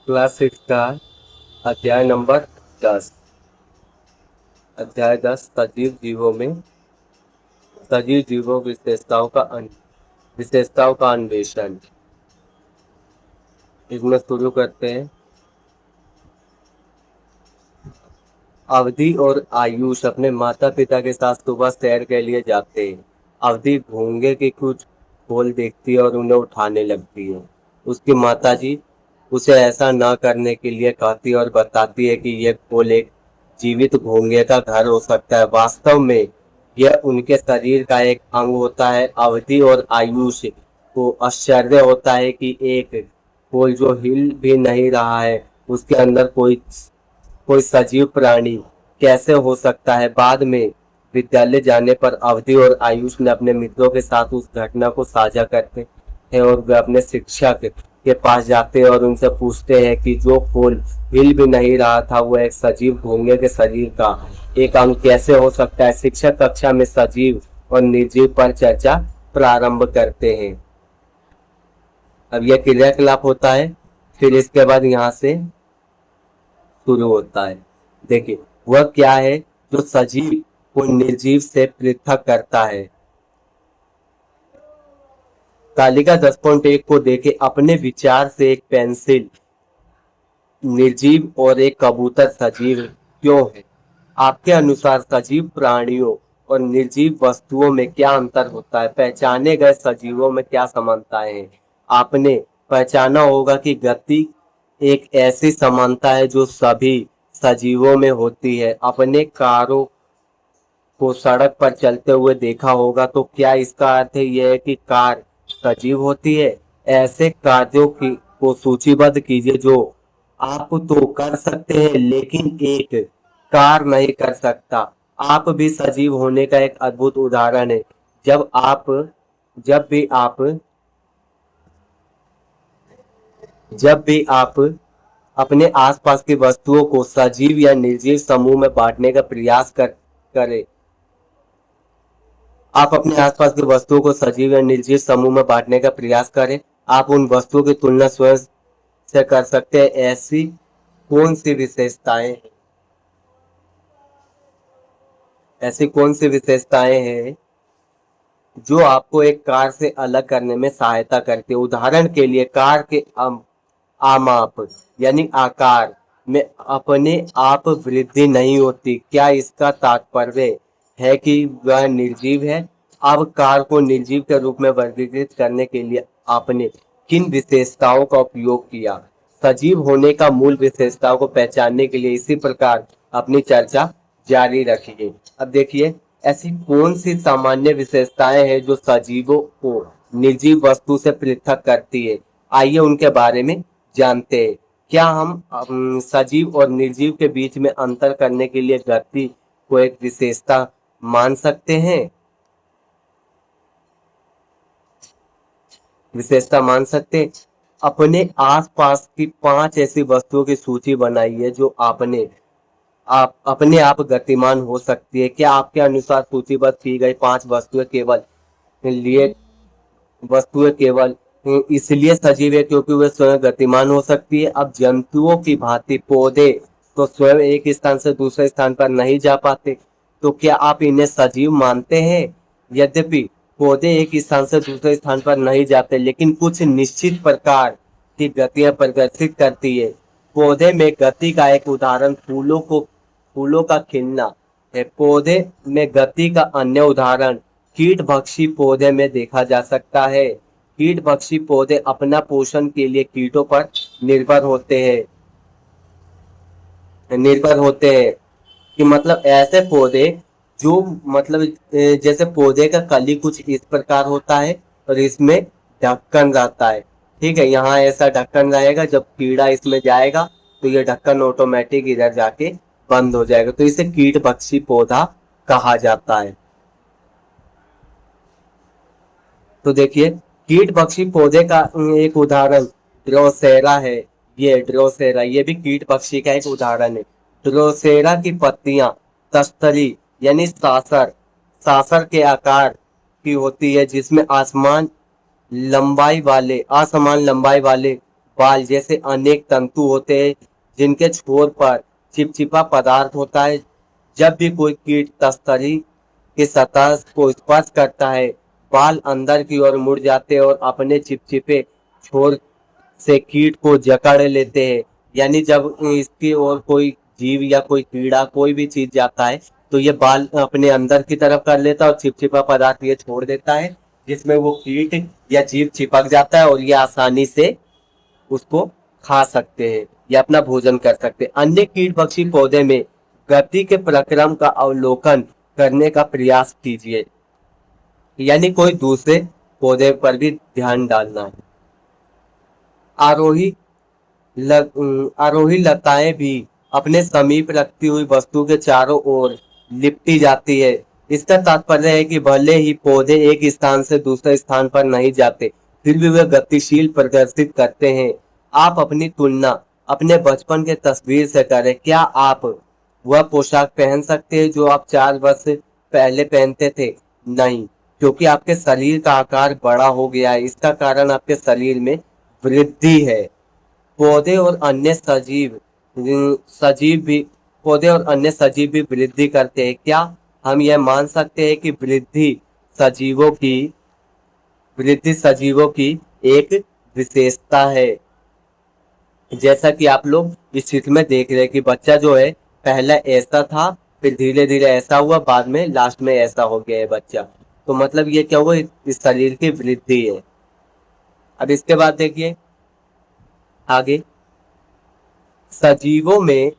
Class 6 का अध्याय number 10। अध्याय 10 सजीव जीवों विशेषताओं का अन्वेषण। इसमें शुरू करते हैं। अवधि और आयुष अपने माता पिता के साथ सुबह सैर के लिए जाते हैं। अवधि घोंगे की कुछ खोल देखती है और उन्हें उठाने लगती है। उसकी माताजी उसे ऐसा न करने के लिए कहती है और बताती है कि यह खोल एक जीवित घोंगे का घर हो सकता है। वास्तव में यह उनके शरीर का एक अंग होता है। अवधि और आयुष को आश्चर्य होता है कि एक खोल जो हिल भी नहीं रहा है उसके अंदर कोई सजीव प्राणी कैसे हो सकता है। बाद में विद्यालय जाने पर अवधि और आयुष ने अपने मित्रों के साथ उस घटना को साझा करते हैं और वे अपने शिक्षक के पास जाते हैं और उनसे पूछते हैं कि जो फूल हिल भी नहीं रहा था वो एक सजीव घोंगे के शरीर का एक अंग कैसे हो सकता है। शिक्षक कक्षा में सजीव और निर्जीव पर चर्चा प्रारंभ करते हैं। अब यह क्रियाकलाप होता है। फिर इसके बाद यहाँ से शुरू होता है। देखिए वह क्या है जो सजीव को निर्जीव से पृथक करता है। तालिका 10.1 को देखे। अपने विचार से एक पेंसिल निर्जीव और एक कबूतर सजीव क्यों है। आपके अनुसार सजीव प्राणियों और निर्जीव वस्तुओं में क्या अंतर होता है। पहचाने गए सजीवों में क्या समानताएं हैं। आपने पहचाना होगा कि गति एक ऐसी समानता है जो सभी सजीवों में होती है। अपने कारों को सड़क पर चलते हुए देखा होगा तो क्या इसका अर्थ यह है कि कार सजीव होती है। ऐसे कार्यों की को सूचीबद्ध कीजिए जो आप तो कर सकते हैं लेकिन एक कार नहीं कर सकता। आप भी सजीव होने का एक अद्भुत उदाहरण है। जब आप जब भी आप जब भी आप अपने आसपास की वस्तुओं को सजीव या निर्जीव समूह में बांटने का प्रयास करें। आप अपने आसपास की वस्तुओं को सजीव या निर्जीव समूह में बांटने का प्रयास करें। आप उन वस्तुओं की तुलना स्वयं से कर सकते हैं। ऐसी कौन सी विशेषताएं हैं जो आपको एक कार से अलग करने में सहायता करती है। उदाहरण के लिए कार के आमाप यानी आकार में अपने आप वृद्धि नहीं होती। क्या इसका तात्पर्य है कि वह निर्जीव है। अब कार को निर्जीव के रूप में वर्गीकृत करने के लिए आपने किन विशेषताओं का उपयोग किया। सजीव होने का मूल विशेषताओं को पहचानने के लिए इसी प्रकार अपनी चर्चा जारी रखिए। अब देखिए ऐसी कौन सी सामान्य विशेषताएं हैं जो सजीवों को निर्जीव वस्तु से पृथक करती है। आइए उनके बारे में जानते हैं। क्या हम सजीव और निर्जीव के बीच में अंतर करने के लिए गति को एक विशेषता मान सकते हैं। अपने आसपास की 5 ऐसी वस्तुओं की सूची बनाइए जो आप अपने आप गतिमान हो सकती है। क्या आपके अनुसार सूचीबद्ध की गई 5 लिए वस्तुएं केवल इसलिए सजीव है क्योंकि वे स्वयं गतिमान हो सकती है। अब जंतुओं की भांति पौधे तो स्वयं एक स्थान से दूसरे स्थान पर नहीं जा पाते तो क्या आप इन्हें सजीव मानते हैं। यद्यपि पौधे एक स्थान से दूसरे स्थान पर नहीं जाते लेकिन कुछ निश्चित प्रकार की गतियां प्रदर्शित करती है। पौधे में गति का एक उदाहरण फूलों का खिलना है। पौधे में गति का अन्य उदाहरण कीट भक्षी पौधे में देखा जा सकता है। कीट भक्षी पौधे अपना पोषण के लिए कीटों पर निर्भर होते हैं कि मतलब ऐसे पौधे जो मतलब जैसे पौधे का कली कुछ इस प्रकार होता है और इसमें ढक्कन रहता है। ठीक है यहाँ ऐसा ढक्कन रहेगा। जब कीड़ा इसमें जाएगा तो ये ढक्कन ऑटोमेटिक इधर जाके बंद हो जाएगा तो इसे कीट भक्षी पौधा कहा जाता है। तो देखिए कीट पक्षी पौधे का एक उदाहरण ड्रोसेरा है। ये भी कीट पक्षी का एक उदाहरण है। ड्रोसेरा की पत्तियां तस्तरी यानी सासर सासर के आकार की होती है जिसमें आसमान असमान लंबाई वाले बाल जैसे अनेक तंतु होते हैं जिनके छोर पर चिपचिपा पदार्थ होता है। जब भी कोई कीट तस्तरी की सतह को स्पर्श करता है, बाल अंदर की ओर मुड़ जाते हैं और अपने चिपचिपे छोर से कीट को जकड़ लेते हैं। यानी जब इसकी ओर कोई जीव या कोई कीड़ा कोई भी चीज जाता है तो ये बाल अपने अंदर की तरफ कर लेता है और चिपचिपा पदार्थ ये छोड़ देता है, जिसमें वो कीट या जीव चिपक जाता है और ये आसानी से उसको खा सकते हैं या अपना भोजन कर सकते हैं। अन्य कीट पक्षी पौधे में गति के प्रक्रम का अवलोकन करने का प्रयास कीजिए। यानी कोई दूसरे पौधे पर भी ध्यान डालना है। आरोही आरोही लताएं भी अपने समीप रखती हुई वस्तु के चारों ओर लिपटी जाती है। इसका तात्पर्य है कि भले ही पौधे एक स्थान से दूसरे स्थान पर नहीं जाते, फिर भी वे गतिशील प्रदर्शित करते हैं। आप अपनी तुलना अपने बचपन के तस्वीर से करें। क्या आप वह पोशाक पहन सकते हैं जो आप 4 वर्ष पहले पहनते थे? नहीं, क्योंकि आपके शरीर का आकार बड़ा हो गया है। इसका कारण आपके शरीर में वृद्धि है। पौधे और अन्य सजीव भी पौधे और अन्य सजीव भी वृद्धि करते हैं। क्या हम यह मान सकते हैं कि सजीवों की वृद्धि सजीवों की एक विशेषता है? जैसा कि आप लोग इस चित्र में देख रहे हैं कि बच्चा जो है पहला ऐसा था, फिर धीरे धीरे ऐसा हुआ, बाद में लास्ट में ऐसा हो गया है बच्चा। तो मतलब ये क्या हुआ, इस शरीर की वृद्धि है। अब इसके बाद देखिए आगे, सजीवों में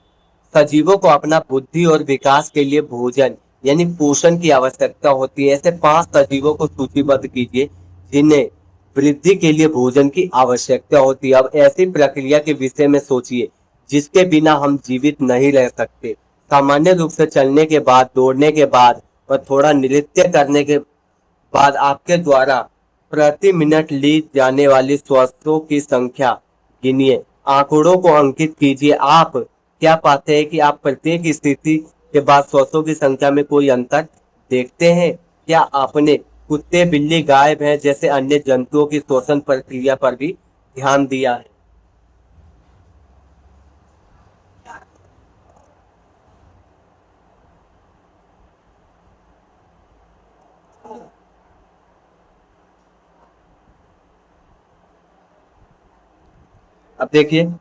सजीवों को अपना बुद्धि और विकास के लिए भोजन यानी पोषण की आवश्यकता होती है। ऐसे 5 सजीवों को सूचीबद्ध कीजिए जिन्हें वृद्धि के लिए भोजन की आवश्यकता होती है। अब ऐसी प्रक्रिया के विषय में सोचिए जिसके बिना हम जीवित नहीं रह सकते। सामान्य रूप से चलने के बाद, दौड़ने के बाद और थोड़ा नृत्य करने के बाद आपके द्वारा प्रति मिनट ली जाने वाली श्वासों की संख्या गिनिए। आंकड़ों को अंकित कीजिए। आप क्या पाते हैं कि आप प्रत्येक स्थिति के बाद श्वासों की संख्या में कोई अंतर देखते हैं? क्या आपने कुत्ते, बिल्ली, गाय, भैंस जैसे अन्य जंतुओं की श्वसन प्रक्रिया पर भी ध्यान दिया है? अब देखिए,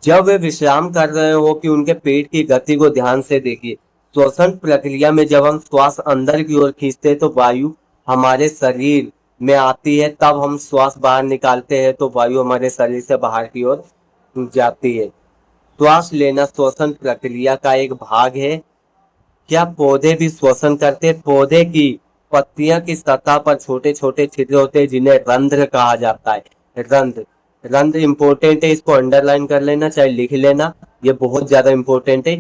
जब वे विश्राम कर रहे हो कि उनके पेट की गति को ध्यान से देखिए। श्वसन प्रक्रिया में जब हम श्वास अंदर की ओर खींचते हैं तो वायु हमारे शरीर में आती है, तब हम श्वास बाहर निकालते हैं तो वायु हमारे शरीर से बाहर की ओर जाती है। श्वास लेना श्वसन प्रक्रिया का एक भाग है। क्या पौधे भी श्वसन करते हैं? पौधे की पत्तियां की सतह पर छोटे छोटे छिद्र होते हैं जिन्हें रंध्र कहा जाता है। रंध्र रंध्र इंपॉर्टेंट है, इसको अंडरलाइन कर लेना, चाहे लिख लेना, ये बहुत ज्यादा इंपॉर्टेंट है।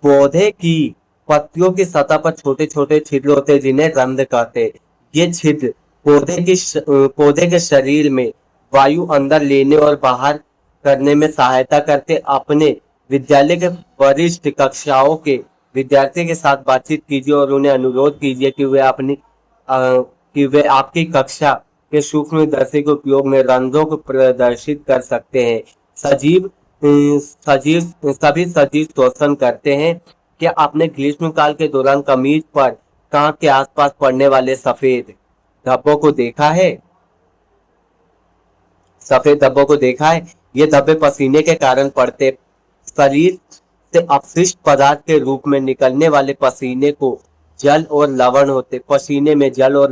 पौधे की पत्तियों की सतह पर छोटे छोटे छिद्र होते हैं जिन्हें रंध्र कहते हैं। ये छिद्र पौधे के शरीर में वायु अंदर लेने और बाहर करने में सहायता करते। अपने विद्यालय के वरिष्ठ कक्षाओं के विद्यार्थी के साथ बातचीत कीजिए और उन्हें अनुरोध कीजिए कि वे आपकी कक्षा के सूक्ष्मदर्शी के उपयोग में रंध्रों को प्रदर्शित कर सकते हैं। सजीव सभी सजीव श्वसन करते हैं। क्या आपने ग्रीष्म काल के दौरान कमीज पर कांख के आसपास पड़ने वाले सफेद धब्बों को देखा है? सफेद धब्बों को देखा है? ये धब्बे पसीने के कारण पड़ते। शरीर से अपशिष्ट पदार्थ के रूप में निकलने वाले पसीने में जल और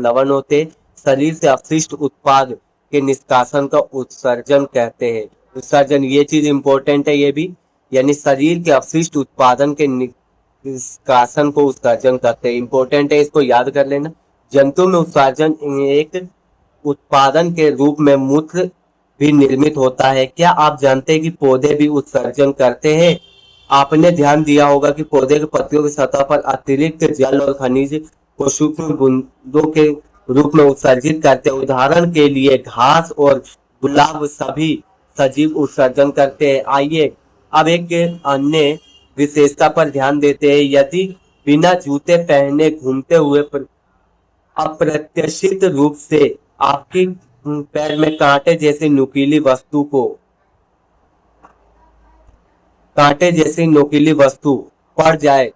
लवण होते। शरीर से अपशिष्ट उत्पाद के निष्कासन का उत्सर्जन कहते हैं। उत्सर्जन, ये चीज इंपॉर्टेंट है ये भी, यानी शरीर के अपशिष्ट उत्पादन के निष्कासन को उत्सर्जन कहते हैं। इंपॉर्टेंट है, इसको याद कर लेना। जंतु में उत्सर्जन एक उत्पादन के रूप में मूत्र भी निर्मित होता है। क्या आप जानते हैं कि पौधे भी उत्सर्जन करते हैं? आपने ध्यान दिया होगा कि पौधे के पत्तियों की सतह पर अतिरिक्त जल और खनिज को सूक्ष्म बूंदों के रूप में उत्सर्जित करते हैं। उदाहरण के लिए घास और गुलाब सभी सजीव उत्सर्जन करते हैं। आइए अब एक अन्य विशेषता पर ध्यान देते हैं। यदि बिना जूते पहने घूमते हुए अप्रत्याशित रूप से आपके पैर में कांटे जैसी नुकीली वस्तु को कांटे जैसी नुकीली वस्तु पड़ जाए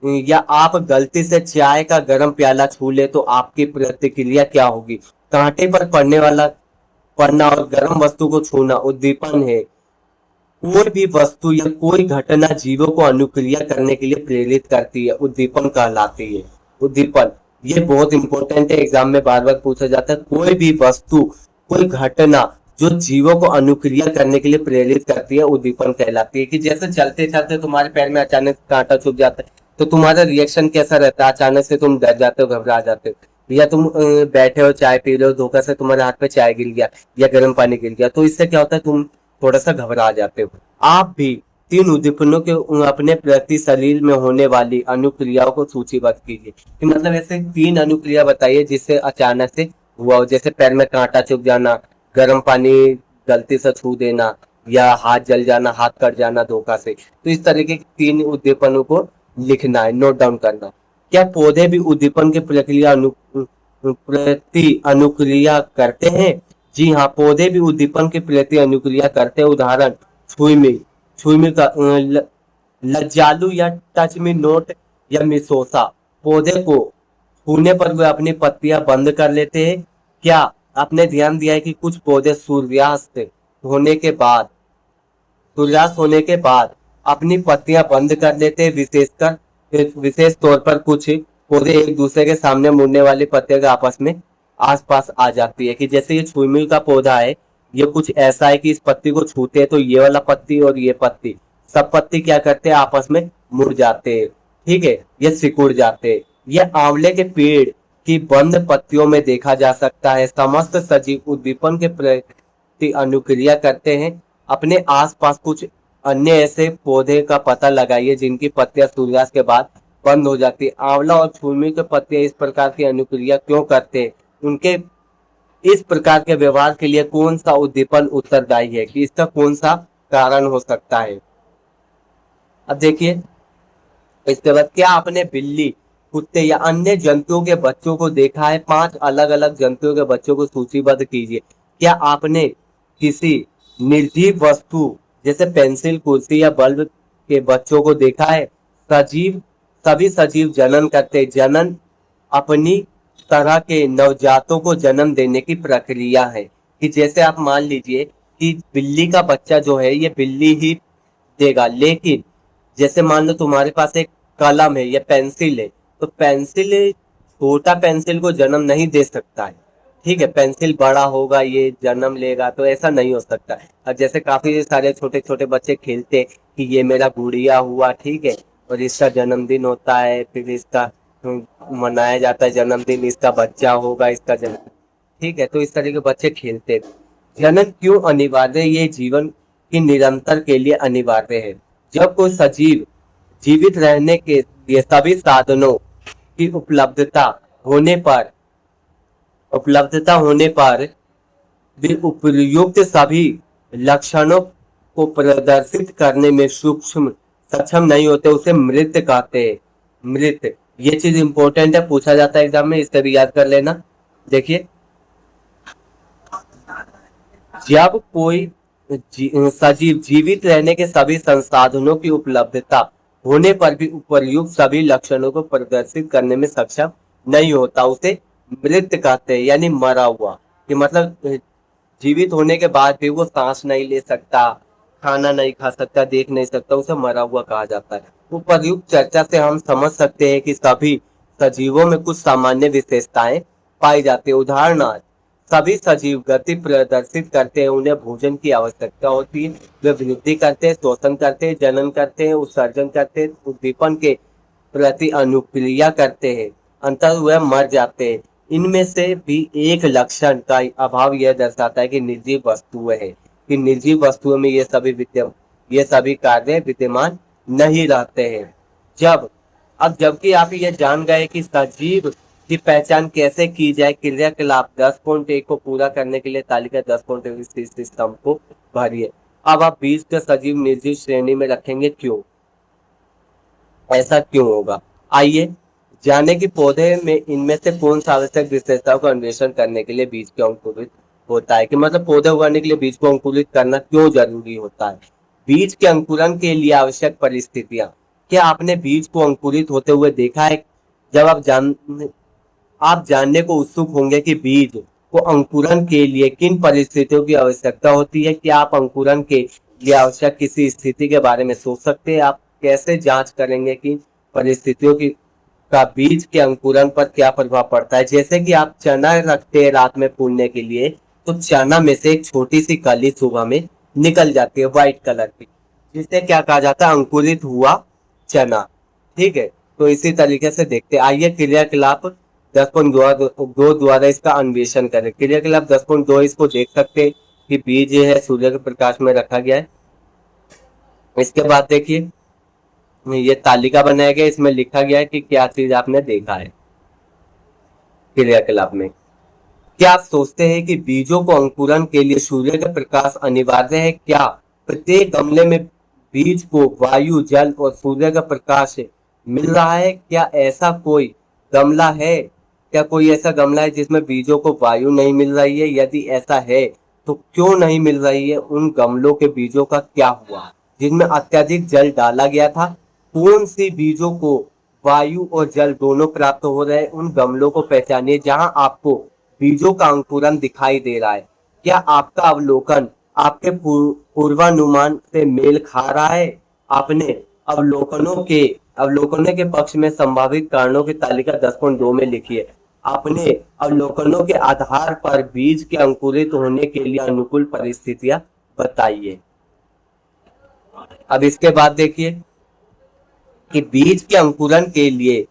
या आप गलती से चाय का गर्म प्याला छू ले तो आपकी प्रतिक्रिया क्या होगी। कांटे पर पड़ना और गर्म वस्तु को छूना उद्दीपन है। कोई भी वस्तु या कोई घटना जीवों को अनुक्रिया करने के लिए प्रेरित करती है, उद्दीपन कहलाती है। उद्दीपन ये बहुत इंपॉर्टेंट है, एग्जाम में बार बार पूछा जाता है। कोई भी वस्तु, कोई घटना जो जीवों को अनुक्रिया करने के लिए प्रेरित करती है, उद्दीपन कहलाती है। कि जैसे चलते चलते तुम्हारे पैर में अचानक कांटा चुभ जाता है तो तुम्हारा रिएक्शन कैसा रहता है। अचानक से तुम डर जाते हो, घबरा जाते हो, या तुम बैठे हो चाय पी रहे हो, धोखा से तुम्हारे हाथ पे चाय गिर गया या गर्म पानी गिर गया तो इससे क्या होता है, तुम थोड़ा सा घबरा जाते हो। आप भी तीन उद्दीपनों के अपने प्रति शरीर में होने वाली अनुक्रियाओं को सूचीबद्ध कीजिए। कि मतलब ऐसे तीन अनुक्रिया बताइए जिससे अचानक से हुआ हो। जैसे पैर में कांटा चुभ जाना, गर्म पानी गलती से छू देना, या हाथ जल जाना, हाथ कट जाना धोखा से। तो इस तरीके के तीन उद्दीपनों को लिखना है, नोट डाउन करना। क्या पौधे भी उद्दीपन की प्रति अनुक्रिया करते हैं? जी हाँ, पौधे भी उद्दीपन के प्रति अनुक्रिया करते हैं। उदाहरण छुई छुई का लज्जालू या टच मी नोट या मिसोसा। पौधे को छूने पर वे अपनी पत्तियां बंद कर लेते हैं। क्या आपने ध्यान दिया है कि कुछ पौधे होने के बाद सूर्यास्त होने के बाद अपनी पत्तियां बंद कर लेते हैं। विशेष तौर पर कुछ पौधे एक दूसरे के सामने मुड़ने वाली पत्तियों के आपस में आसपास आ जाती है। कि जैसे ये छुई का पौधा है, ये कुछ ऐसा है कि इस पत्ती को छूते हैं तो ये वाला पत्ती और ये पत्ती, सब पत्ती क्या करते हैं, आपस में मुड़ जाते हैं। ठीक है, ये सिकुड़ जाते हैं। ये आंवले के पेड़ की बंद पत्तियों में देखा जा सकता है। समस्त सजीव उद्दीपन के प्रति अनुक्रिया करते हैं। अपने आसपास कुछ अन्य ऐसे पौधे का पता लगाइए जिनकी पत्तियां सूर्यास्त के बाद बंद हो जाती है। आंवला और छुई के पत्तियां इस प्रकार की अनुक्रिया क्यों करते हैं? उनके इस प्रकार के व्यवहार के लिए कौन सा उद्दीपन उत्तरदायी है, कि इसका कौन सा कारण हो सकता है। अब देखिए, इसके बाद क्या आपने बिल्ली, कुत्ते या अन्य जंतुओं के बच्चों को देखा है? 5 अलग अलग जंतुओं के बच्चों को सूचीबद्ध कीजिए। क्या आपने किसी निर्जीव वस्तु जैसे पेंसिल, कुर्सी या बल्ब के बच्चों को देखा है? सजीव सभी सजीव जनन करते। जनन अपनी तरह के नवजातों को जन्म देने की प्रक्रिया है। कि जैसे आप मान लीजिए कि बिल्ली का बच्चा जो है ये बिल्ली ही देगा, लेकिन जैसे मान लो तुम्हारे पास एक कलम है या पेंसिल है, तो पेंसिल छोटा पेंसिल को जन्म नहीं दे सकता है। ठीक है, पेंसिल बड़ा होगा, ये जन्म लेगा, तो ऐसा नहीं हो सकता। अब जैसे काफी सारे छोटे छोटे बच्चे खेलते कि ये मेरा गुड़िया हुआ, ठीक है, और इसका जन्मदिन होता है, फिर इसका मनाया जाता है जन्मदिन, इसका बच्चा होगा, इसका जन्म। ठीक है, तो इस तरह के बच्चे खेलते। जनन क्यों अनिवार्य है? ये जीवन की निरंतर के लिए अनिवार्य है। जब कोई सजीव जीवित रहने के लिए सभी साधनों की होने पर उपलब्धता होने पर भी उपयुक्त सभी लक्षणों को प्रदर्शित करने में सूक्ष्म सक्षम नहीं होते, उसे मृत कहते हैं। मृत, ये चीज इंपॉर्टेंट है, पूछा जाता है एग्जाम में, इससे भी याद कर लेना। देखिए, जब कोई सजीव जीवित रहने के सभी संसाधनों की उपलब्धता होने पर भी उपयुक्त सभी लक्षणों को प्रदर्शित करने में सक्षम नहीं होता, उसे मृत कहते हैं, यानी मरा हुआ। कि मतलब जीवित होने के बाद भी वो सांस नहीं ले सकता, खाना नहीं खा सकता, देख नहीं सकता, उसे मरा हुआ कहा जाता है। उपर्युक्त चर्चा से हम समझ सकते हैं कि सभी सजीवों में कुछ सामान्य विशेषताएं पाई जाती है। उदाहरणार्थ, सभी सजीव गति प्रदर्शित करते हैं, उन्हें भोजन की आवश्यकता होती है, वे वृद्धि करते हैं, शोषण करते हैं, जनन करते हैं, उत्सर्जन करते हैं, उद्दीपन के प्रति अनुक्रिया करते हैं, अंतर वह मर जाते हैं। इनमें से भी एक लक्षण का अभाव यह दर्शाता है कि निर्जीव वस्तुएं हैं, कि निर्जीव वस्तुओं में ये सभी कार्य विद्यमान नहीं रहते हैं। जबकि आप ये जान गए कि सजीव की पहचान कैसे की जाए, क्रियाकलाप 10.1 को पूरा करने के लिए तालिका 10.1 सिस्टम को भरिए। अब आप 20 के सजीव निर्जीव श्रेणी में रखेंगे, क्यों, ऐसा क्यों होगा? आइए जाने कि पौधे में इनमें से कौन सा आवश्यक विशेषताओं का अन्वेषण करने के लिए बीज को अंकुरित होता है, कि मतलब पौधे उगाने के लिए बीज को अंकुरित करना क्यों जरूरी होता है। बीज के अंकुरण के लिए आवश्यक परिस्थितियां। क्या आपने बीज को अंकुरित होते हुए देखा है? जब आप जानने को उत्सुक होंगे कि बीज को अंकुरण के लिए किन परिस्थितियों की आवश्यकता होती है। क्या आप अंकुरण के लिए आवश्यक किसी स्थिति के बारे में सोच सकते हैं? आप कैसे जांच करेंगे कि परिस्थितियों की का बीज के अंकुरण पर क्या प्रभाव पड़ता है? जैसे कि आप चना रखते हैं रात में फूलने के लिए, तो चना में से एक छोटी सी कली सुबह में निकल जाती है व्हाइट कलर की, जिसे क्या कहा जाता है? अंकुरित हुआ चना। ठीक है, तो इसी तरीके से देखते हैं। आइए क्रियाकलाप 10.2 द्वारा इसका अन्वेषण करें। क्रियाकलाप 10.2 इसको देख सकते हैं कि बीज है सूर्य के प्रकाश में रखा गया है। इसके बाद देखिए ये तालिका बनाया गया, इसमें लिखा गया है कि क्या चीज आपने देखा है क्रियाकलाप में। क्या आप सोचते हैं कि बीजों को अंकुरण के लिए सूर्य का प्रकाश अनिवार्य है? क्या प्रत्येक गमले में बीज को वायु, जल और सूर्य का प्रकाश मिल रहा है? क्या ऐसा कोई गमला है? क्या कोई ऐसा गमला है जिसमें बीजों को वायु नहीं मिल रही है? यदि ऐसा है तो क्यों नहीं मिल रही है? उन गमलों के बीजों का क्या हुआ जिनमें अत्यधिक जल डाला गया था? कौन सी बीजों को वायु और जल दोनों प्राप्त हो रहे हैं? उन गमलों को पहचानिए जहां आपको बीजों का अंकुरण दिखाई दे रहा है। क्या आपका अवलोकन आपके पूर्वानुमान से मेल खा रहा है? आपने अवलोकनों के पक्ष में संभावित कारणों की तालिका 10.2 में लिखी है। अपने अवलोकनों के आधार पर बीज के अंकुरित होने के लिए अनुकूल परिस्थितियां बताइए। अब इसके बाद देखिए कि बीज के अंकुरण के लिए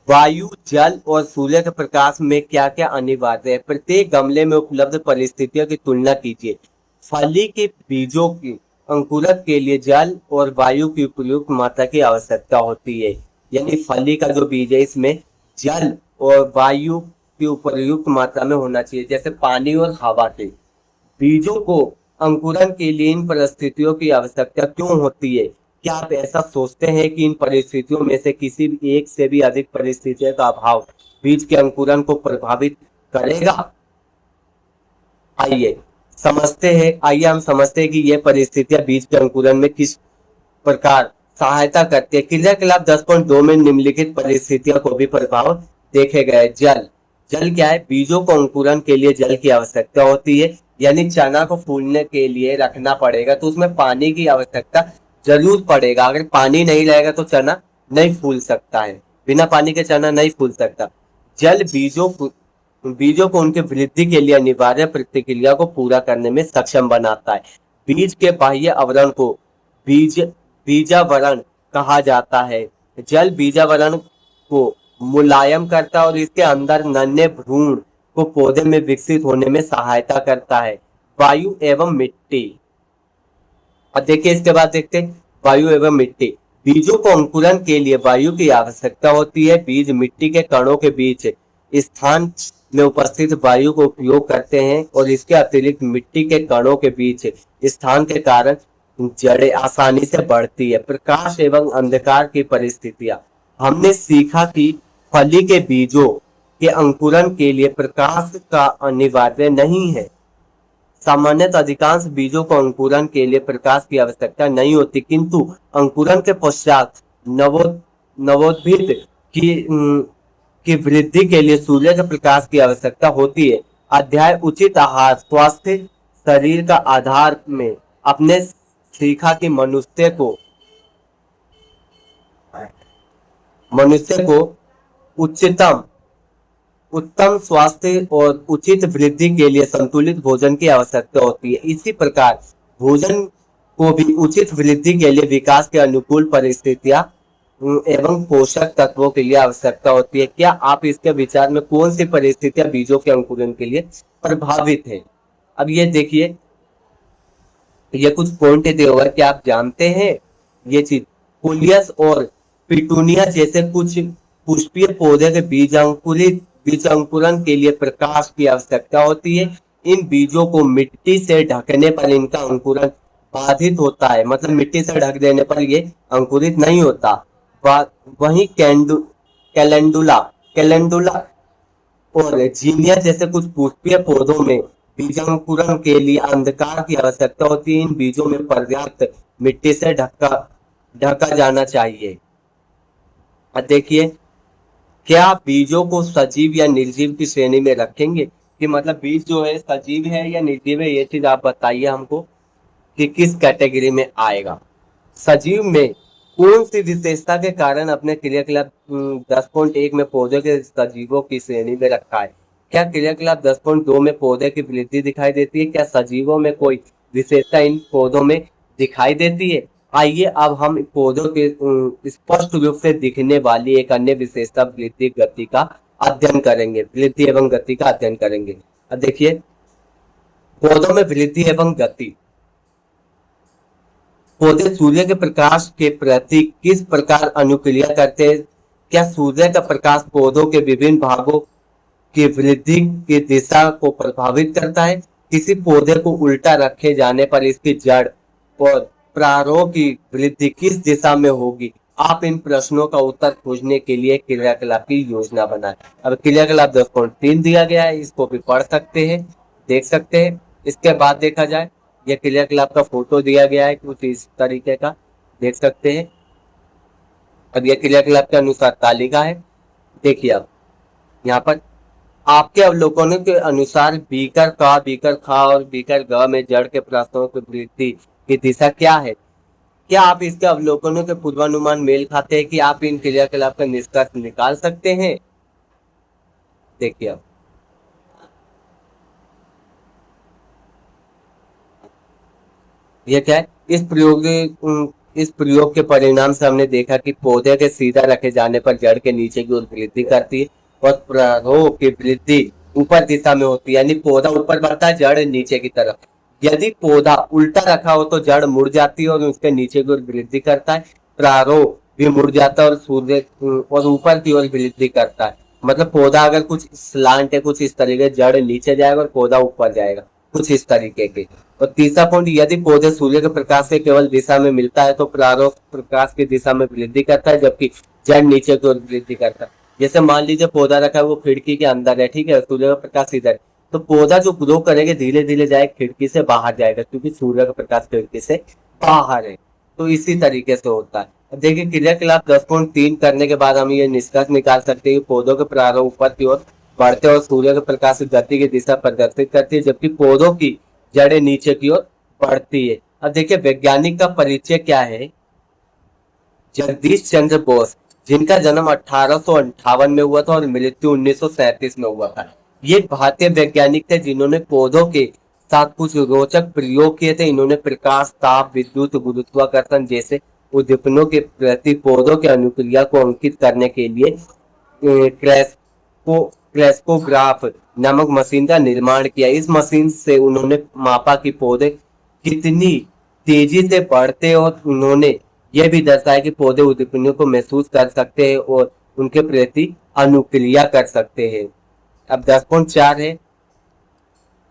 वायु, जल और सूर्य के प्रकाश में क्या क्या अनिवार्य है? प्रत्येक गमले में उपलब्ध परिस्थितियों की तुलना कीजिए। फली के बीजों की अंकुरन के लिए जल और वायु की उपयुक्त मात्रा की आवश्यकता होती है। यानी फली का जो बीज है इसमें जल और वायु की उपयुक्त मात्रा में होना चाहिए, जैसे पानी और हवा के। बीजों को अंकुरन के लिए इन परिस्थितियों की आवश्यकता क्यों होती है? क्या आप ऐसा सोचते हैं कि इन परिस्थितियों में से किसी भी एक से भी अधिक परिस्थितियों का अभाव बीज के अंकुरन को प्रभावित करेगा? आइए हम समझते हैं कि ये परिस्थितियां बीज के अंकुरन में किस प्रकार सहायता करती है। क्रियाकलाप 10.2 में निम्नलिखित परिस्थितियों को भी प्रभाव देखे गए। जल जल क्या है? बीजों को अंकुरन के लिए जल की आवश्यकता होती है। यानी चना को फूलने के लिए रखना पड़ेगा तो उसमें पानी की आवश्यकता जरूर पड़ेगा। अगर पानी नहीं रहेगा तो चना नहीं फूल सकता है, बिना पानी के चना नहीं फूल सकता। जल बीजों को उनके वृद्धि के लिए अनिवार्य प्रतिक्रिया को पूरा करने में सक्षम बनाता है। बीज के बाह्य आवरण को बीज बीजावरण कहा जाता है। जल बीजावरण को मुलायम करता है और इसके अंदर नन्हे भ्रूण को पौधे में विकसित होने में सहायता करता है। वायु एवं मिट्टी। और देखिए इसके बाद देखते हैं वायु एवं मिट्टी। बीजों को अंकुरन के लिए वायु की आवश्यकता होती है। बीज मिट्टी के कणों के बीच स्थान में उपस्थित वायु को उपयोग करते हैं और इसके अतिरिक्त मिट्टी के कणों के बीच स्थान के कारण जड़ें आसानी से बढ़ती है। प्रकाश एवं अंधकार की परिस्थितियां। हमने सीखा कि फली के बीजों के अंकुरन के लिए प्रकाश का अनिवार्य नहीं है। सामान्यतः अधिकांश बीजों को अंकुरन के लिए प्रकाश की आवश्यकता नहीं होती, किंतु अंकुरन के पश्चात नवोद्भिद की वृद्धि के लिए सूर्य के प्रकाश की आवश्यकता होती है। अध्याय उचित आहार स्वास्थ्य शरीर का आधार में अपने सीखा कि मनुष्य को उच्चतम उत्तम स्वास्थ्य और उचित वृद्धि के लिए संतुलित भोजन की आवश्यकता होती है। इसी प्रकार भोजन को भी उचित वृद्धि के लिए विकास के अनुकूल परिस्थितियां एवं पोषक तत्वों के लिए आवश्यकता होती है। क्या आप इसके विचार में कौन सी परिस्थितियां बीजों के अंकुरण के लिए प्रभावित है? अब ये देखिए ये कुछ पॉइंट दिए हुए। क्या आप जानते हैं ये चीज? कोलियस और पिटूनिया जैसे कुछ पुष्पीय पौधे के बीज अंकुरण के लिए प्रकाश की आवश्यकता होती है। इन बीजों को मिट्टी से ढकने पर इनका अंकुरण बाधित होता है, मतलब मिट्टी से ढक देने पर ये अंकुरित नहीं होता। वहीं कैलेंडुला कैलेंडुला और जीनिया जैसे कुछ पुष्पीय पौधों में बीजांकुरण के लिए अंधकार की आवश्यकता होती है। इन बीजों में पर्याप्त मिट्टी से ढका ढका जाना चाहिए। अब देखिए, क्या बीजों को सजीव या निर्जीव की श्रेणी में रखेंगे, कि मतलब बीज जो है सजीव है या निर्जीव है, ये चीज आप बताइए हमको कि किस कैटेगरी में आएगा। सजीव में कौन सी विशेषता के कारण अपने क्रियाकलाप 10.1 में पौधे के सजीवों की श्रेणी में रखा है? क्या क्रियाकलाप 10.2 में पौधे की वृद्धि दिखाई देती है? क्या सजीवों में कोई विशेषता इन पौधों में दिखाई देती है? आइए अब हम पौधों के स्पष्ट रूप से दिखने वाली एक अन्य विशेषता वृद्धि गति का अध्ययन करेंगे। वृद्धि एवं गति का अध्ययन करेंगे। अब देखिए, पौधों में वृद्धि एवं गति। पौधे सूर्य के प्रकाश के प्रति किस प्रकार अनुक्रिया करते हैं? क्या सूर्य का प्रकाश पौधों के विभिन्न भागों की वृद्धि की दिशा को प्रभावित करता है? किसी पौधे को उल्टा रखे जाने पर इसकी जड़ और प्रारों की वृद्धि किस दिशा में होगी? आप इन प्रश्नों का उत्तर खोजने के लिए क्रियाकलाप की योजना बनाएं। अब क्रियाकलाप 10.3 दिया गया है, इसको भी पढ़ सकते हैं, देख सकते हैं। इसके बाद देखा जाए, यह क्रियाकलाप का फोटो दिया गया है कुछ इस तरीके का, देख सकते हैं। अब यह क्रियाकलाप के अनुसार तालिका है। देखिए, अब यहाँ पर आपके अवलोकनों के अनुसार बीकर का, बीकर खा और बीकर ग में जड़ के प्रश्नों की वृद्धि की दिशा क्या है? क्या आप इसके अवलोकनों के पूर्वानुमान मेल खाते हैं कि आप इन क्रियाकलाप का निष्कर्ष निकाल सकते हैं? देखिए, अब यह क्या है, इस प्रयोग के परिणाम से हमने देखा कि पौधे के सीधा रखे जाने पर जड़ के नीचे की ओर वृद्धि करती है और प्रारों की वृद्धि ऊपर दिशा में होती है, यानी पौधा ऊपर बढ़ता है, जड़ नीचे की तरफ। यदि पौधा उल्टा रखा हो तो जड़ मुड़ जाती है और उसके नीचे की ओर वृद्धि करता है, प्रारों भी मुड़ जाता है और सूर्य और ऊपर की ओर वृद्धि करता है। मतलब पौधा अगर कुछ स्लांट है, कुछ इस तरीके, जड़ नीचे जाएगा और पौधा ऊपर जाएगा, कुछ इस तरीके के। और तीसरा पॉइंट, यदि पौधे सूर्य के प्रकाश से केवल दिशा में मिलता है तो प्रारूप प्रकाश की दिशा में वृद्धि करता है, जबकि जड़ नीचे की ओर वृद्धि करता है। जैसे मान लीजिए पौधा रखा है वो खिड़की के अंदर है, ठीक है, सूर्य का प्रकाश इधर, तो पौधा जो ग्रो करेगा धीरे धीरे जाए खिड़की से बाहर जाएगा, क्योंकि सूर्य का प्रकाश खिड़की से बाहर है। तो इसी तरीके से होता है। अब देखिए, क्रियाकलाप 10.3 करने के बाद हम ये निष्कर्ष निकाल सकते हैं कि पौधों के प्रारूप ऊपर की ओर बढ़ते और सूर्य के प्रकाश की गति की दिशा प्रदर्शित करती है, जबकि पौधों की जड़ें नीचे की ओर बढ़ती है। अब देखिए, वैज्ञानिक का परिचय क्या है। जगदीश चंद्र बोस, जिनका जन्म 1858 में हुआ था और मृत्यु 1937 में हुआ था। ये भारतीय वैज्ञानिक थे जिन्होंने पौधों के साथ कुछ रोचक प्रयोग किए थे। इन्होंने प्रकाश, ताप, विद्युत, गुरुत्वाकर्षण जैसे उद्दीपनों के प्रति पौधों के अनुक्रिया को अंकित करने के लिए क्रेस्कोग्राफ नामक मशीन का निर्माण किया। इस मशीन से उन्होंने मापा कि पौधे कितनी तेजी से बढ़ते और उन्होंने यह भी दर्शाया कि पौधे उद्दीपनों को महसूस कर सकते हैं और उनके प्रति अनुक्रिया कर सकते हैं। अब 10.4 है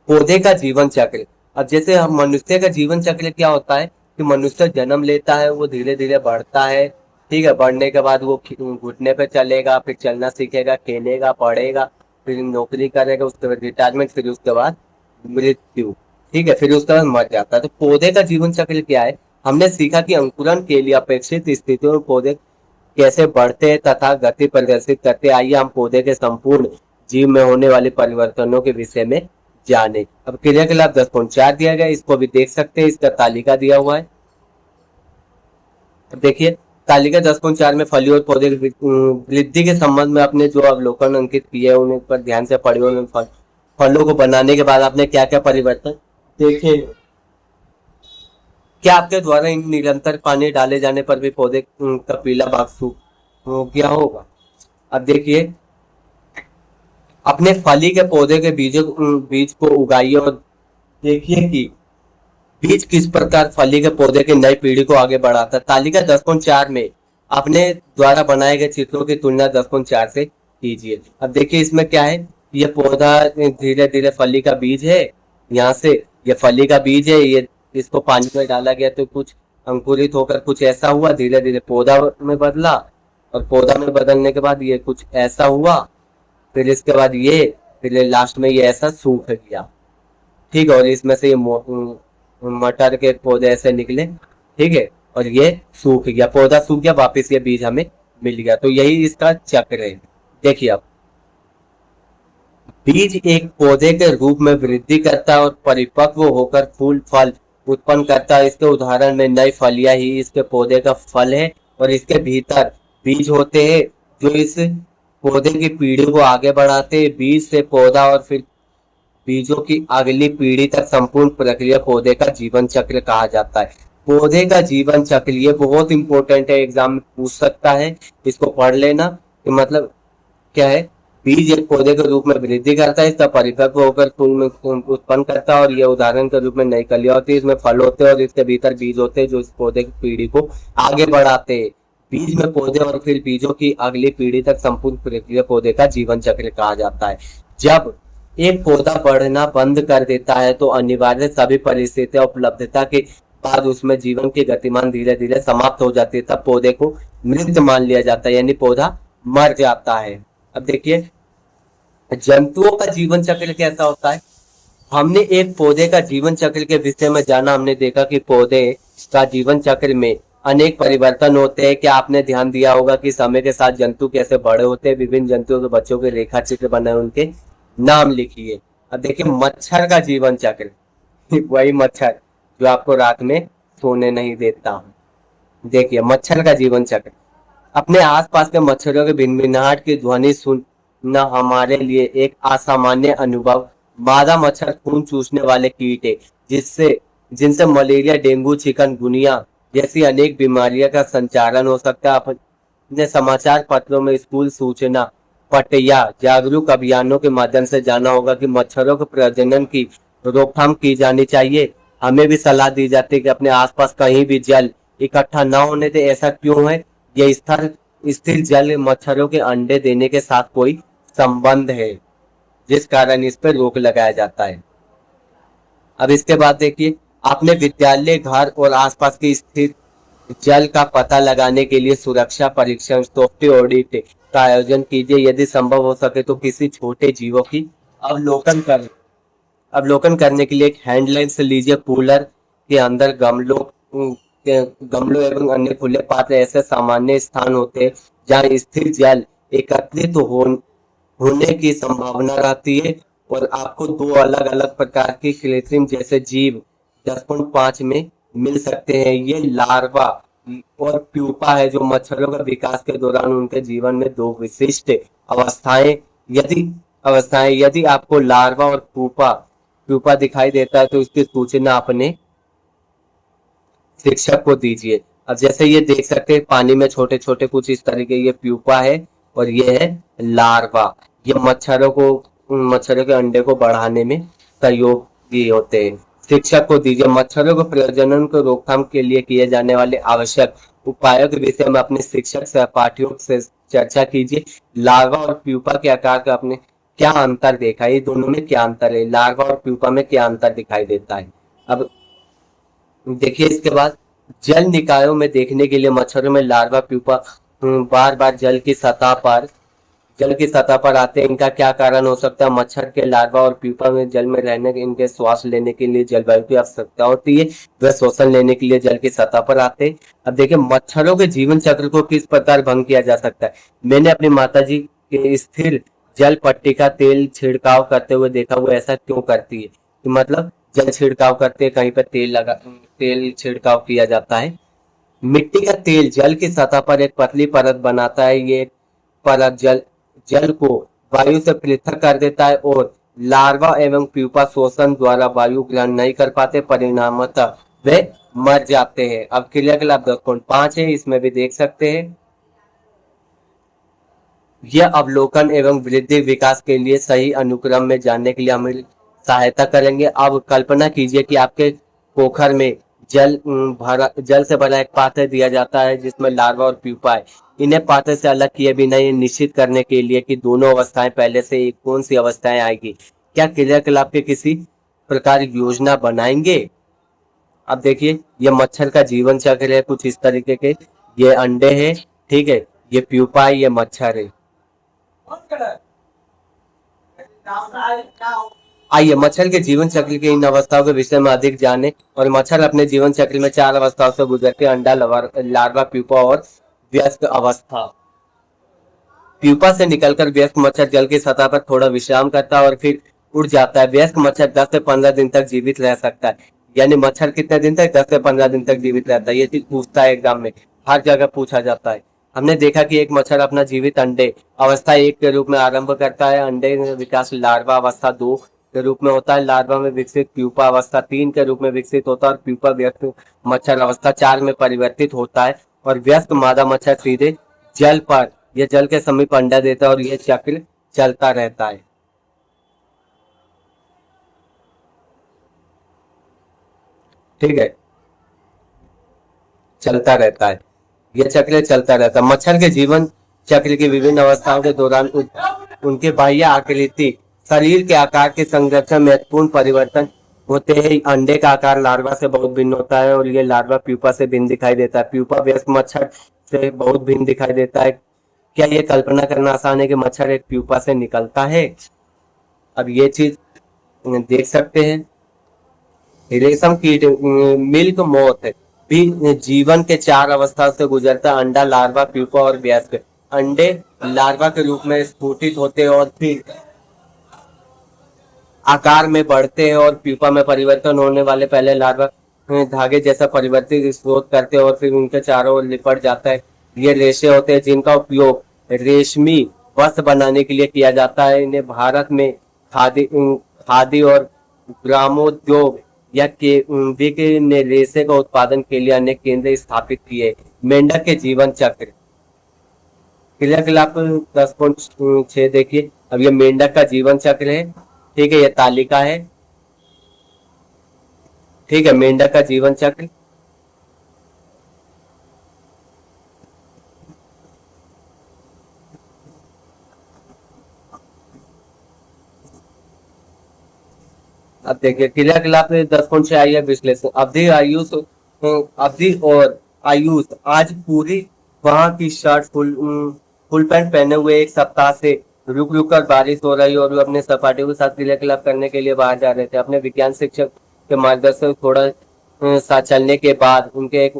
पौधे का जीवन चक्र। अब जैसे हम मनुष्य का जीवन चक्र क्या होता है कि मनुष्य जन्म लेता है, वो धीरे धीरे बढ़ता है, ठीक है, बढ़ने के बाद वो घुटने पे चलेगा, फिर चलना सीखेगा, खेलेगा, पढ़ेगा, फिर नौकरी करेगा, उसके बाद रिटायरमेंट, फिर उसके बाद मृत्यु, ठीक है, फिर उसके बाद मर जाता है। तो पौधे का जीवन चक्र क्या है? हमने सीखा कि अंकुरण के लिए अपेक्षित स्थितियों में पौधे कैसे बढ़ते हैं तथा गति प्रदर्शित करते हैं। आइए हम पौधे के संपूर्ण जीव में होने वाले परिवर्तनों के विषय में जाने। अब क्रियाकलाप 10.4 दिया गया, इसको भी देख सकते हैं, इसका तालिका दिया हुआ है। देखिए, तालिका 10.4 में फली और पौधे की वृद्धि के संबंध में अपने जो अवलोकन अंकित किए हैं उन पर ध्यान से पढ़िए। उन फलों को बनाने के बाद आपने क्या क्या परिवर्तन देखे। क्या आपके द्वारा इन निरंतर पानी डाले जाने पर भी पौधे का पीला भाग सूख गया होगा? अब देखिए, अपने फली के पौधे के बीज को उगाइए और देखिए कि बीज किस प्रकार फली के पौधे की नई पीढ़ी को आगे बढ़ाता है। तालिका 10.4 में अपने द्वारा बनाए गए चित्रों की तुलना 10.4 से कीजिए। अब देखिए, इसमें क्या है, ये पौधा धीरे धीरे फली का बीज है, यहाँ से ये फली का बीज है, ये इसको पानी में डाला गया तो कुछ अंकुरित होकर कुछ ऐसा हुआ, धीरे धीरे पौधा में बदला और पौधा में बदलने के बाद ये कुछ ऐसा हुआ, फिर इसके बाद ये, फिर लास्ट में ये ऐसा सूख गया। ठीक है, और इसमें से ये मटर के पौधे ऐसे निकले। ठीक है, और ये सूख गया, पौधा सूख गया, वापस ये बीज हमें मिल गया। तो यही इसका चक्र है। देखिए अब बीज एक पौधे के रूप में वृद्धि करता है और परिपक्व होकर फूल फल उत्पन्न करता है। इसके उदाहरण में नई फलियां ही इसके पौधे का फल है और इसके भीतर बीज होते हैं जो इस पौधे की पीढ़ी को आगे बढ़ाते हैं। बीज से पौधा और फिर बीजों की अगली पीढ़ी तक संपूर्ण प्रक्रिया पौधे का जीवन चक्र कहा जाता है। पौधे का जीवन चक्र ये बहुत इंपॉर्टेंट है, एग्जाम में पूछ सकता है, इसको पढ़ लेना। कि मतलब क्या है, बीज एक पौधे के रूप में वृद्धि करता है, इसका परिपक्व होकर फूल में उत्पन्न करता है और यह उदाहरण के रूप में नई कलियां होती है, इसमें फल होते हैं और इसके भीतर बीज होते हैं जो इस पौधे की पीढ़ी को आगे बढ़ाते हैं। बीज में पौधे और फिर बीजों की अगली पीढ़ी तक संपूर्ण प्रक्रिया पौधे का जीवन चक्र कहा जाता है। जब एक पौधा बढ़ना बंद कर देता है तो अनिवार्य सभी परिस्थितियां उपलब्धता के बाद उसमें जीवन की गतिमान धीरे धीरे समाप्त हो जाती है, तब पौधे को मृत मान लिया जाता है, यानी पौधा मर जाता है। अब देखिए जंतुओं का जीवन चक्र कैसा होता है। हमने एक पौधे का जीवन चक्र के विषय में जाना, हमने देखा कि पौधे का जीवन चक्र में अनेक परिवर्तन होते हैं। क्या आपने ध्यान दिया होगा कि समय के साथ जंतु कैसे बड़े होते हैं, विभिन्न जंतुओं के बच्चों के रेखा चित्र बने, उनके नाम लिखिए। अब देखिए मच्छर का जीवन चक्र, वही मच्छर जो आपको रात में सोने नहीं देता। देखिए मच्छर का जीवन चक्र, अपने आसपास के मच्छरों के भिनभिनाहट की ध्वनि सुनना हमारे लिए एक असामान्य अनुभव। मादा मच्छर खून चूसने वाले कीट है जिससे जिनसे मलेरिया, डेंगू, चिकनगुनिया जैसी अनेक बीमारियों का संचारण हो सकता है। अपने समाचार पत्रों में स्कूल सूचना पट या जागरूक अभियानों के माध्यम से जाना होगा कि मच्छरों के प्रजनन की रोकथाम की जानी चाहिए। हमें भी सलाह दी जाती है कि अपने आसपास कहीं भी जल इकट्ठा न होने दे। ऐसा क्यों है? ये स्थिर जल मच्छरों के अंडे देने के साथ कोई संबंध है, जिस कारण इस पर रोक लगाया जाता है। अब इसके बाद देखिए, अपने विद्यालय, घर और आसपास की स्थित जल का पता लगाने के लिए सुरक्षा परीक्षण, सॉफ्टवेयर ऑडिट का आयोजन कीजिए। यदि संभव हो सके तो किसी छोटे जीवों की अवलोकन कर अवलोकन करने के लिए एक हैंडलाइन से लीजिए। कूलर के अंदर गमलों एवं अन्य खुले पात्र ऐसे सामान्य स्थान होते हैं जहाँ स्थिर जल एकत्रित होने की संभावना रहती है और आपको दो अलग अलग प्रकार की कृत्रिम जैसे जीव 10.5 में मिल सकते हैं। ये लार्वा और प्यूपा है जो मच्छरों के विकास के दौरान उनके जीवन में दो विशिष्ट अवस्थाएं यदि आपको लार्वा और प्यूपा दिखाई देता है तो इसकी सूचना अपने शिक्षक को दीजिए। अब जैसे ये देख सकते हैं पानी में छोटे छोटे कुछ इस तरीके, ये प्यूपा है और ये है लार्वा। ये मच्छरों के अंडे को बढ़ाने में सहयोगी होते हैं। शिक्षक को दीजिए। मच्छरों के प्रजनन को रोकथाम के लिए किए जाने वाले आवश्यक उपायों के विषय में अपने शिक्षक सहपाठियों से चर्चा कीजिए। लार्वा और प्यूपा के आकार का आपने क्या अंतर देखा, ये दोनों में क्या अंतर है, लार्वा और प्यूपा में क्या अंतर दिखाई देता है। अब देखिए इसके बाद जल निकायों में देखने के लिए मच्छरों में लार्वा, प्यूपा बार बार जल की सतह पर आते हैं। इनका क्या कारण हो सकता है? मच्छर के लार्वा और प्यूपा में जल में रहने के इनके श्वास लेने के लिए जलवायु की आवश्यकता होती है, वह श्वसन लेने के लिए जल की सतह पर आते हैं। अब देखिए मच्छरों के जीवन चक्र को किस प्रकार भंग किया जा सकता है। मैंने अपनी माताजी के स्थिर जल पट्टी का तेल छिड़काव करते हुए देखा, वो ऐसा क्यों करती है? तो मतलब जल छिड़काव करते हैं, कहीं पर तेल छिड़काव किया जाता है। मिट्टी का तेल जल की सतह पर एक पतली परत बनाता है। ये परत जल को वायु से पृथक कर देता है और लार्वा एवं प्यूपा शोषण द्वारा वायु ग्रहण नहीं कर पाते, परिणामतः वे मर जाते हैं। अब क्रियाकलाप 10.5 है, इसमें भी देख सकते हैं। यह अवलोकन एवं वृद्धि विकास के लिए सही अनुक्रम में जानने के लिए हमें सहायता करेंगे। अब कल्पना कीजिए कि आपके पोखर में जल से भरा एक पात्र दिया जाता है जिसमें लार्वा और प्यूपा है। इन्हें पात्र से अलग किए बिना ये निश्चित करने के लिए कि दोनों अवस्थाएं पहले से कौन सी अवस्थाएं आएगी, क्या क्रियाकलाप के किसी प्रकार योजना बनाएंगे। अब देखिए ये मच्छर का जीवन चक्र है कुछ इस तरीके के, ये अंडे हैं, ठीक है, ये प्यूपा है, ये मच्छर है। आइए मच्छर के जीवन चक्र की इन अवस्थाओं के विषय में अधिक जाने। और मच्छर अपने जीवन चक्र में 4 अवस्थाओं से गुजरते हैं: अंडा, लार्वा, प्यूपा और वयस्क अवस्था। प्यूपा से निकलकर वयस्क मच्छर जल की सतह पर थोड़ा विश्राम करता है और फिर उड़ जाता है। वयस्क मच्छर 10 से 15 दिन तक जीवित रह सकता है। यानी मच्छर कितने दिन तक? 10 से 15 दिन तक जीवित रहता है। ये चीज पूछता है एग्जाम में, हर जगह पूछा जाता है। हमने देखा कि एक मच्छर अपना जीवित अंडे अवस्था 1 के रूप में आरंभ करता है। अंडे में विकास लार्वा अवस्था 2 के रूप में होता है। लार्वा में विकसित प्यूपा अवस्था 3 के रूप में विकसित होता है और प्यूपा वयस्क मच्छर अवस्था 4 में परिवर्तित होता है। और वयस्क मादा मच्छर सीधे जल पर यह जल के समीप अंडा देता है और यह चक्र चलता रहता है। ठीक है, चलता रहता है, यह चक्र चलता रहता है। मच्छर के जीवन चक्र की विभिन्न अवस्थाओं के दौरान उनके बाह्य आकृति, शरीर के आकार के संरक्षण में महत्वपूर्ण परिवर्तन होते हैं। अंडे का आकार लार्वा से बहुत भिन्न होता है और ये लार्वा प्यूपा से भिन्न दिखाई देता है। प्यूपा वयस्क मच्छर से बहुत भिन्न दिखाई देता है। क्या ये कल्पना करना आसान है कि मच्छर एक प्यूपा से निकलता है? अब ये चीज देख सकते हैं। रेशम कीट मिल्क मोथ भी जीवन के 4 अवस्था से गुजरता है: अंडा, लार्वा, प्यूपा और वयस्क। अंडे लार्वा के रूप में स्फुटित होते हैं और फिर आकार में बढ़ते हैं और प्यूपा में परिवर्तन होने वाले पहले लार्वा धागे जैसा परिवर्तित स्रोत करते हैं और फिर उनके चारों ओर लिपट जाता है। ये रेशे होते हैं जिनका उपयोग रेशमी वस्त्र बनाने के लिए किया जाता है। इन्हें भारत में खादी खादी और ग्रामोद्योग या विक ने रेशे का उत्पादन के लिए अनेक केंद्र स्थापित किए। मेंढक के जीवन चक्र क्रियाकलाप 10.6 देखिए। अब ये मेंढक का जीवन चक्र है। ठीक है, ये तालिका है। ठीक है, मेंढक का जीवन चक्र। अब देखिए क्रियाकलाप में 10.6 आई है विश्लेषण। अवधि और आयुष आज पूरी वहां की शर्ट फुल पैंट पहने हुए 1 सप्ताह से रुक रुक कर बारिश हो रही और वो अपने सहपाठियों के साथ क्रियाकलाप करने के लिए बाहर जा रहे थे। अपने विज्ञान शिक्षक के मार्गदर्शन थोड़ा सा चलने के बाद उनके एक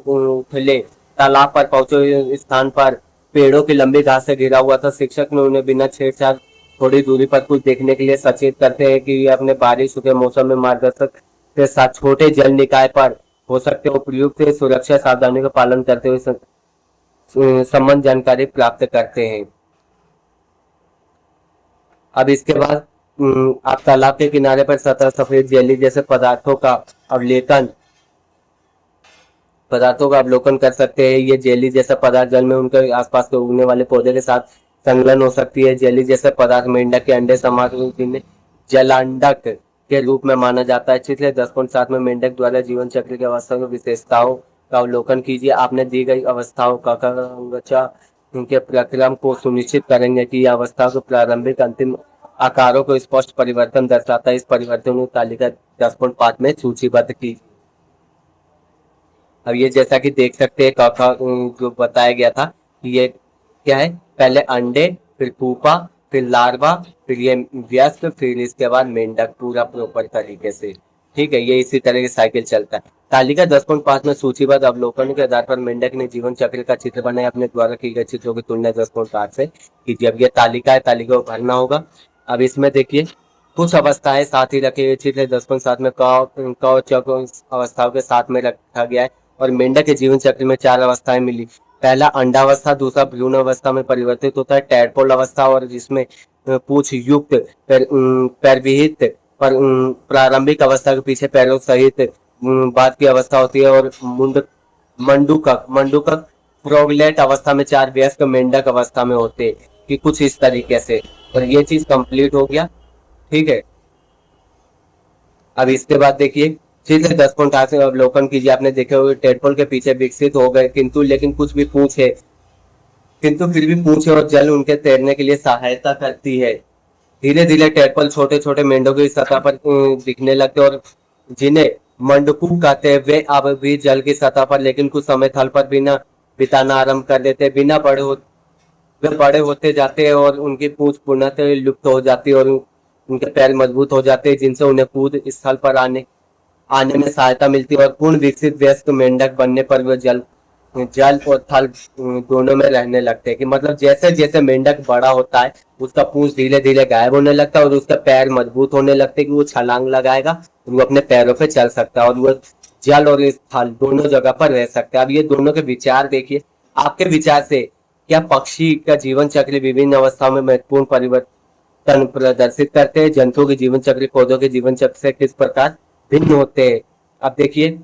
खुले तालाब पर पहुंचे। स्थान पर पेड़ों की लंबी घास से घिरा हुआ था। शिक्षक ने उन्हें बिना छेड़छाड़ थोड़ी दूरी पर कुछ देखने के लिए सचेत करते हैं कि ये अपने बारिश के मौसम में मार्गदर्शक के साथ छोटे जल निकाय पर हो सकते हो प्रयुक्त सुरक्षा सावधानी का पालन करते हुए संबंध जानकारी प्राप्त करते हैं। अब इसके बाद आप तालाब के किनारे पर सतह सफेद जेली जैसे पदार्थों का अवलोकन कर सकते हैं। ये जेली जैसा पदार्थ जल में उनके आसपास के उगने वाले पौधे के साथ संलग्न हो सकती है। जेली जैसे पदार्थ मेंढक के अंडे समान जलांडक के रूप में माना जाता है। चित्र 10.7 में मेंढक द्वारा जीवन चक्र की अवस्था की विशेषताओं का अवलोकन कीजिए। आपने दी गई अवस्थाओं का उनके प्रक्रम को सुनिश्चित करेंगे कि यह अवस्था के प्रारंभिक अंतिम आकारों को स्पष्ट परिवर्तन दर्शाता है। इस परिवर्तन तालिका 10.5 में सूचीबद्ध की। अब ये जैसा कि देख सकते हैं काका जो बताया गया था कि ये क्या है, पहले अंडे, फिर पुपा, फिर लार्वा, फिर ये वयस्क, फिर इसके बाद मेंढक, पूरा प्रॉपर तरीके से। ठीक है, ये इसी तरह की साइकिल चलता है। तालिका 10.5 में सूचीबद्ध अवलोकन के आधार पर मेंढक ने जीवन चक्र का चित्र बनाया। अपने द्वारा की गई चित्रों की तुलना 10.8 से कीजिए। अब ये तालिका है, तालिका को भरना होगा। अब इसमें देखिए कुछ अवस्थाएं साथ ही रखी गई। चित्र 10.7 में अवस्थाओं के साथ में रखा गया है और मेंढक के जीवन चक्र में 4 अवस्थाएं मिली। पहला अंडावस्था, दूसरा भ्रूण अवस्था में परिवर्तित होता है टैडपोल अवस्था, और जिसमें पूछ युक्त पैरविहित पर प्रारंभिक अवस्था के पीछे पैरों सहित बाद की अवस्था होती है। और मंडूकक फ्रॉगलेट अवस्था में 4 वयस्क मेंढक अवस्था में होते कि कुछ इस तरीके से। और ये चीज कंप्लीट हो गया। ठीक है, अब इसके बाद देखिए चित्र 10.8 से अवलोकन कीजिए। आपने देखे हुए टेडपोल के पीछे विकसित हो गए किंतु लेकिन कुछ भी पूछ है, किंतु फिर भी पूछ और जल उनके तैरने के लिए सहायता करती है। धीरे धीरे टेडपोल छोटे छोटे मेंढकों की सतह पर दिखने लगते और जिन्हें मंडकू कहते हैं वे अब भी जल की सतह पर लेकिन कुछ समय थल पर बिना बिताना आरंभ कर देते। बिना बड़े वे बड़े होते जाते हैं और उनकी पूंछ पूर्णतः लुप्त हो जाती है और उनके पैर मजबूत हो जाते हैं, जिनसे उन्हें कूद स्थल पर आने आने में सहायता मिलती है और पूर्ण विकसित वयस्क मेंढक बनने पर वे जल जल और थल दोनों में रहने लगते हैं। कि मतलब जैसे जैसे मेंढक बड़ा होता है उसका पूंछ धीरे धीरे गायब होने लगता है और उसका पैर मजबूत होने लगते हैं कि वो छलांग लगाएगा और वो अपने पैरों पे चल सकता है और वो जल और थल दोनों जगह पर रह सकता है। अब ये दोनों के विचार देखिए, आपके विचार से क्या पक्षी का जीवन चक्र विभिन्न अवस्थाओं में महत्वपूर्ण परिवर्तन प्रदर्शित करते हैं? जंतुओं के जीवन चक्र पौधों के जीवन चक्र से किस प्रकार भिन्न होते हैं? अब देखिए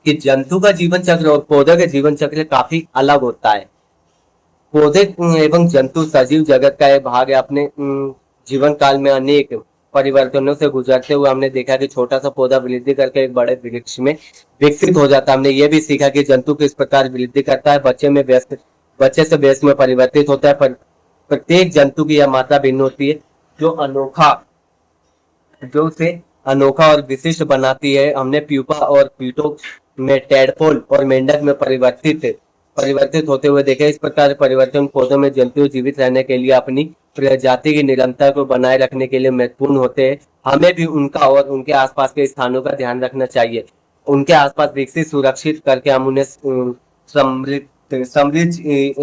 कि जंतु का जीवन चक्र और पौधे के जीवन चक्र काफी अलग होता है। पौधे एवं जंतु सजीव जगत का एक भाग है। अपने जीवन काल में अनेक परिवर्तनों से गुजरते हुए हमने देखा कि छोटा सा पौधा वृद्धि करके एक बड़े वृक्ष में विकसित हो जाता है। हमने ये भी सीखा कि जंतु किस प्रकार वृद्धि करता है, बच्चे से वयस्क में परिवर्तित होता है। पर प्रत्येक जंतु की यह मात्रा भिन्न होती है, जो अनोखा जो उसे अनोखा और विशिष्ट बनाती है। हमने प्यूपा और पीटो में टेडपोल और मेंढक में परिवर्तित होते हुए देखे। इस प्रकार परिवर्तन पौधों में जंतु जीवित रहने के लिए अपनी प्रजाति की निरंतरता को बनाए रखने के लिए महत्वपूर्ण होते हैं। हमें भी उनका और उनके आसपास के स्थानों का ध्यान रखना चाहिए। उनके आसपास विकसित सुरक्षित करके हम उन्हें समृद्ध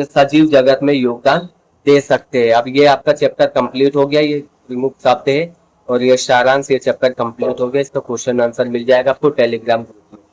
सजीव जगत में योगदान दे सकते हैं। अब ये आपका चैप्टर कंप्लीट हो गया, ये प्रमुख शब्द है और ये सारांश, ये चैप्टर कंप्लीट हो गया। इसका क्वेश्चन आंसर मिल जाएगा आपको टेलीग्राम ग्रुप में।